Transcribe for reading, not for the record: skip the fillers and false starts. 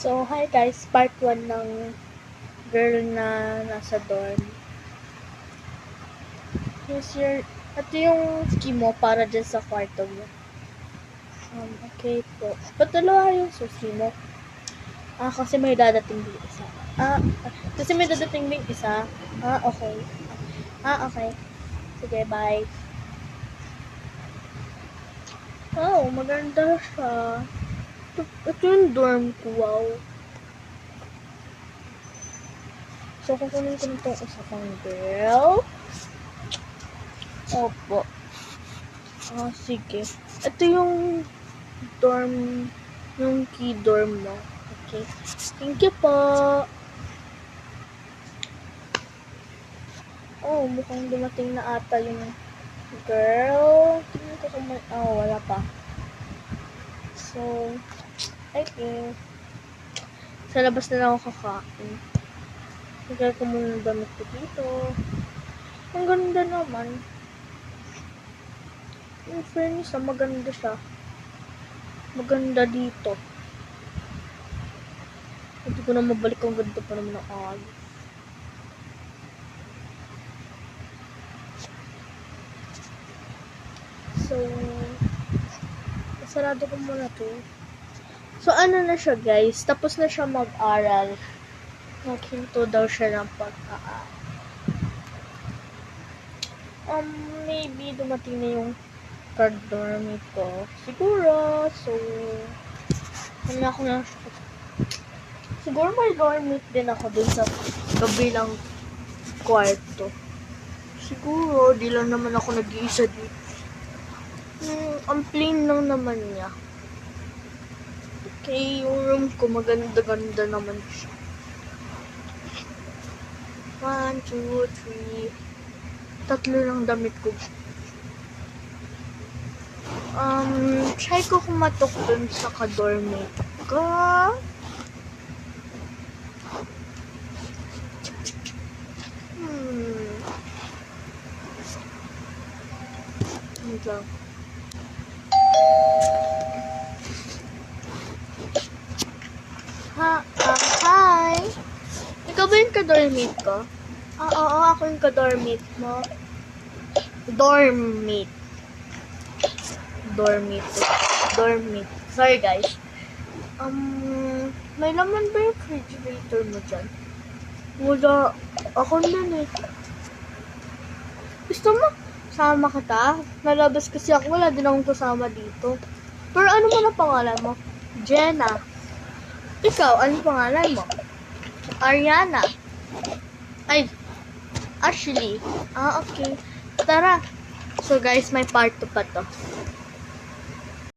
So, hi guys, part 1 ng girl na nasa dorm. Ito yung ski mo para dyan sa kwarto mo. Okay po. Ba't dalawa yung susi mo? Kasi may dadating din isa. Okay. Okay. Sige, bye. Oh, maganda siya. Ito yung dorm ko, wow. So, kukunin ko nitong isa pang girl. Opo. Sige. Ito yung dorm, yung key dorm mo. Okay. Thank you po. Oh, mukhang dumating na ata yung girl. Tingnan ko kung may... wala pa. So, I think, sa labas na lang ako kakain. Lagay ko muna ng damit ko dito. Ang ganda naman. In fairness, maganda siya. Maganda dito. Hindi ko na mabalik ang ganda pa naman ng agos. So, sarado ko muna to. So, ano na siya guys? Tapos na siya mag-aral. Naghinto daw siya ng pag-aaral. Maybe dumating na yung dorm ko. Siguro. So, siguro may dormmate din ako dun sa kabilang kwarto. Siguro, di lang naman ako nag-iisa dito. Ang plain lang naman niya. Okay, yung room ko maganda-ganda naman siya. 1, 2, 3. 3 lang damit ko. Try ko kumatok dun sa ka-dormmate ko. Wait lang. Hi! Ikaw ba yung ka-dormmate ko? Oo, ako yung ka-dormmate mo. Dormmate. Sorry guys. May laman ba yung refrigerator mo dyan? Wala. Ako din eh. Gusto mo? Sama kita? Nalabas kasi ako. Wala din akong kasama dito. Pero ano mo na pangalan mo? Jenna. Ikaw, ano pangalan mo? Ariana. Ay, Ashley. Okay. Tara. So guys, may part 2 pa to.